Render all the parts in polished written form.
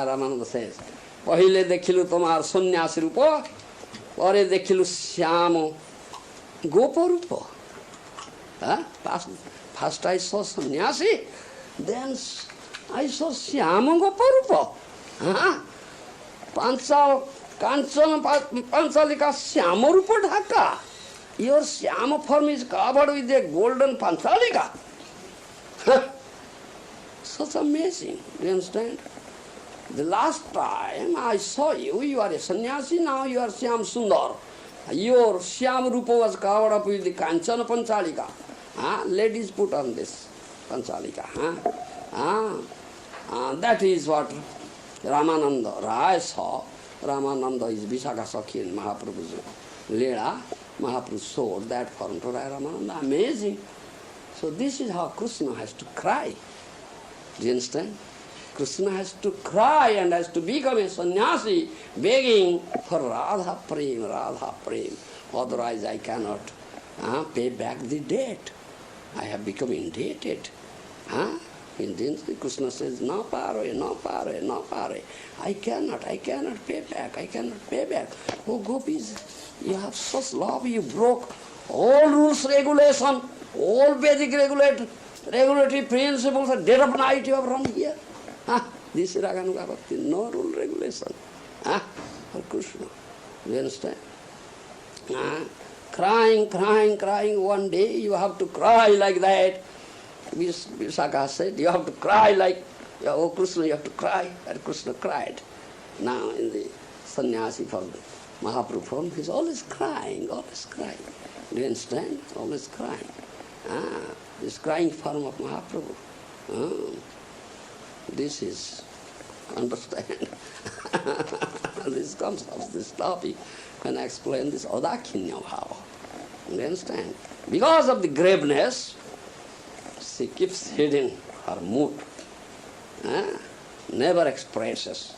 Ramananda says, पहिले देखिलु तुम्हार सन्यासी रूप परे देखिलु श्याम गोप रूप. First I saw sannyasi, then I saw Shyam गोप रूप. Panchalika श्याम रूप Dhaka. Your Shyam form is covered with a golden panchalika. Such amazing, do you understand? The last time I saw you, you are a sannyasi, now you are Shyam Sundar. Your Shyam Rupa was covered up with the Kanchana Panchalika. Ladies put on this Panchalika. That is what Ramananda Rai saw. Ramananda is Vishaka Sakhi in Mahaprabhu's Leela. Mahaprabhu showed that form to Rai Ramananda. Amazing. So this is how Krishna has to cry. Do you understand? Krishna has to cry and has to become a sannyasi, begging for Radha Prem, Radha Prem. Otherwise I cannot pay back the debt. I have become indebted. In this, Krishna says, no pare, no pare, no pare. I cannot pay back, I cannot pay back. Oh gopis, you have such love, you broke all rules, regulation, all Vedic regulatory principles, at dead of night you have run here. This is Raganuga Bhakti, no rule regulation for Krishna. Do you understand? Crying, one day you have to cry like that. Vishaka said, you have to cry like, oh Krishna, you have to cry. And Krishna cried. Now in the sannyasi form, Mahaprabhu form, he's always crying, always crying. Do you understand? Always crying. This crying form of Mahaprabhu. This is, understand, this comes of this topic when I explain this Adakinya Bhava. You understand? Because of the graveness, she keeps hiding her mood. Never expresses.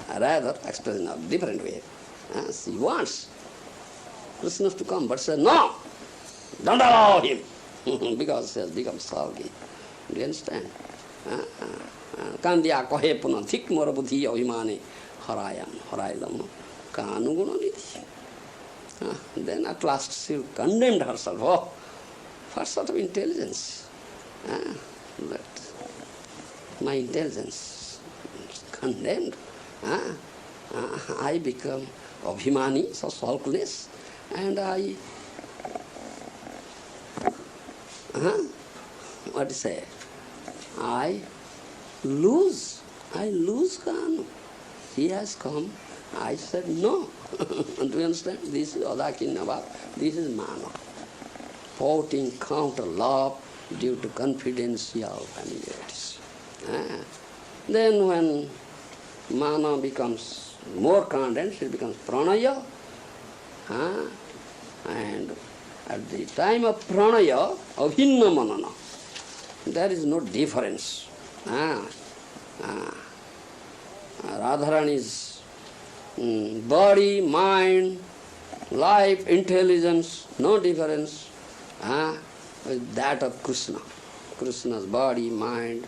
Rather expresses in a different way. She wants Krishna to come, but says, no, don't allow him. Because she has become sulky. Do you understand? Kandya kohe puna thik mora buddhi abhimane harayam kanuguna nidhi. Then at last she condemned herself. Oh, what sort of intelligence? But my intelligence is condemned. I become abhimani, so sulkiness, and I what to say? I lose Kanu. He has come. I said no. Do you understand? This is Adakinnava. This is Mana. Pouting counter love due to confidential familiarities. Then when Mana becomes more condensed, it becomes Pranaya. And at the time of Pranaya, Abhinna Manana, there is no difference. Radharani's body, mind, life, intelligence, no difference with that of Krishna. Krishna's body, mind,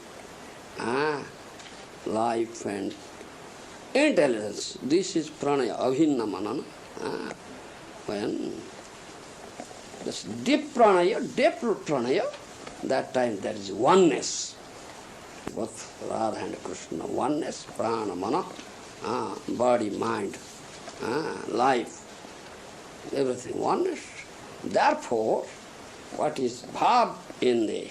life and intelligence. This is pranaya, abhinna manana. When this deep pranaya, that time there is oneness. Both Radha and Krishna, oneness, prana, mana, body, mind, life, everything, oneness. Therefore, what is bhav in the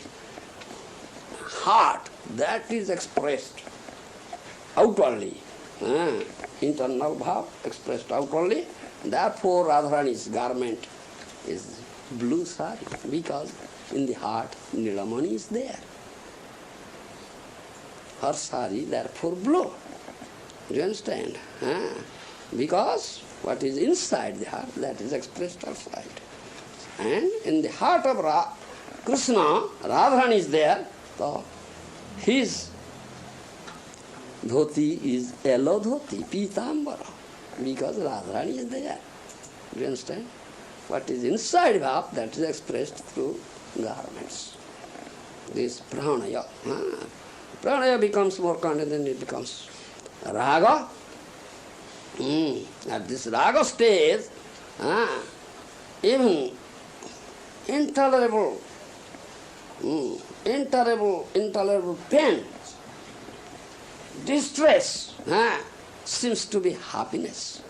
heart, that is expressed outwardly. Internal bhav expressed outwardly. Therefore Radharani's garment is blue sari, because in the heart Nilamani is there. Her sari therefore blue. Do you understand? Because what is inside the heart, that is expressed outside. And in the heart of Krishna, Radharani is there, so his dhoti is yellow dhoti, pitambara, because Radharani is there. Do you understand? What is inside bhav, that is expressed through garments. This pranaya. Pranaya becomes more content, then it becomes raga. At this raga stage, even intolerable pain, distress seems to be happiness.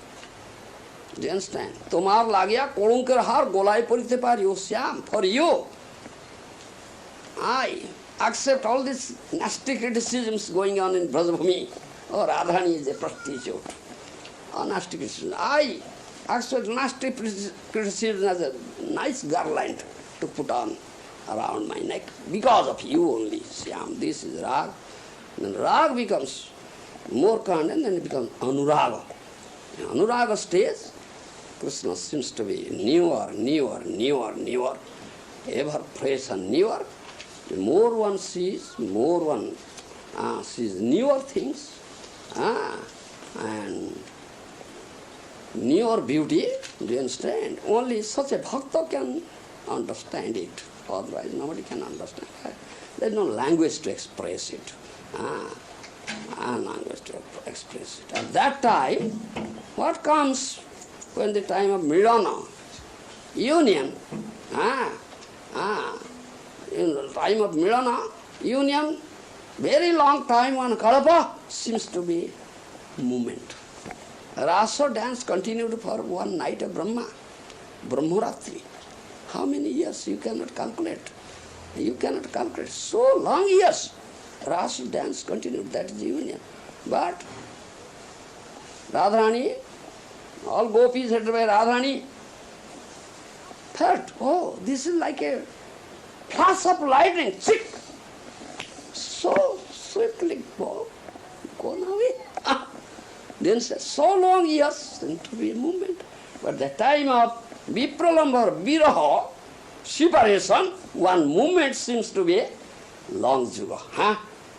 Do you understand? Tomar lagya kolunker har golai porite pariyo Shyam, for you. I accept all these nasty criticisms going on in Brajabhumi. Oh, Radharani is a prostitute. Oh, nasty criticism. I accept nasty criticism as a nice garland to put on around my neck because of you only, Shyam. This is rag. Then rag becomes more content, then it becomes anuraga. In anuraga stage, Krishna seems to be newer, ever fresh and newer. The more one sees, sees newer things, and newer beauty. Do you understand? Only such a bhakta can understand it. Otherwise, nobody can understand it. There is no language to express it. At that time, what comes when the time of Milana, union, in the time of Milana, union, very long time on Kalapa, seems to be movement. Rasa dance continued for one night of Brahmaratri. How many years you cannot calculate? You cannot calculate. So long years, Rasa dance continued, that is the union. But Radharani, all gopis headed by Radharani, felt, oh, this is like a flash of lightning, chick, so swiftly gone away. Then said, so long years, seemed to be a movement. But the time of Vipralambha or Viraha, separation, one movement seems to be a long juga.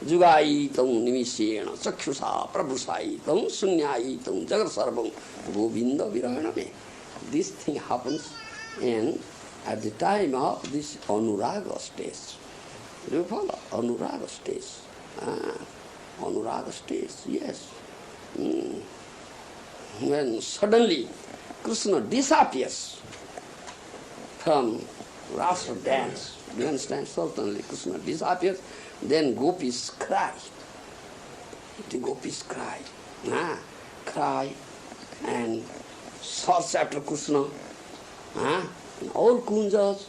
Jugaitam nimishena, chakshusha, prabhusaitam, sunyaitam, jagat sarvam, Govinda virahaname. This thing happens at the time of this anuraga stage. Do you follow? Anuraga stage. Anuraga stage, yes. When suddenly Krishna disappears from rasa dance, do you understand? Certainly Krishna disappears, then gopis cry. The gopis cry. Cry and search after Krishna. In all kunjas,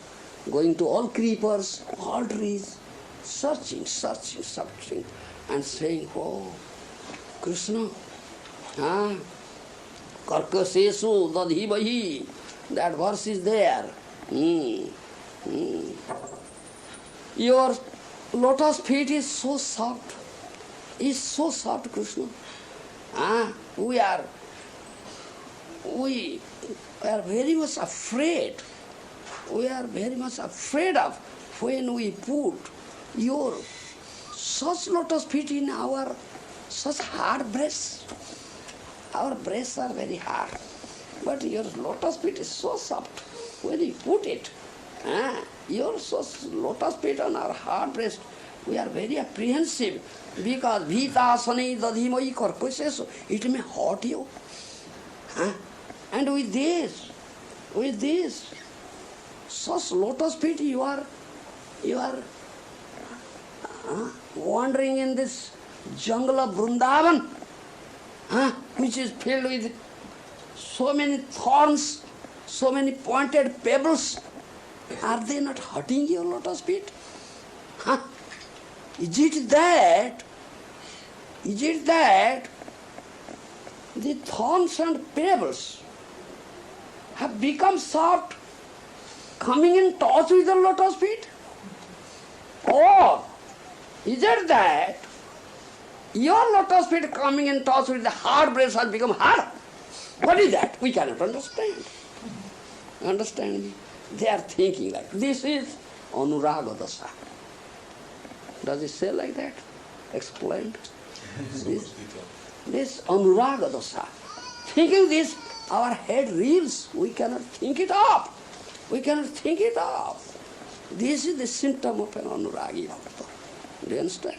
going to all creepers, all trees, searching, and saying, oh, Krishna, Karkasesu dadhivahi, that verse is there. Your lotus feet is so soft, Krishna. We are very much afraid. We are very much afraid of when we put your such lotus feet in our such hard breasts. Our breasts are very hard, but your lotus feet is so soft. When you put it, your such lotus feet on our hard breast, we are very apprehensive because Vitasane dadhimai karkasesu, it may hurt you. And with this, such lotus feet you are wandering in this jungle of Vrindavan, which is filled with so many thorns, so many pointed pebbles. Are they not hurting your lotus feet? Is it that Is it that the thorns and pebbles have become soft, coming in touch with the lotus feet? Or is it that your lotus feet coming in touch with the hard brains has become hard? What is that? We cannot understand. Understand me? They are thinking like, this is Anuraga Dasa. Does it say like that? Explained. This Anuraga Dasa. Thinking this, our head reels. We cannot think it up. We cannot think it up. This is the symptom of an Anuragi Bhakta. Do you understand?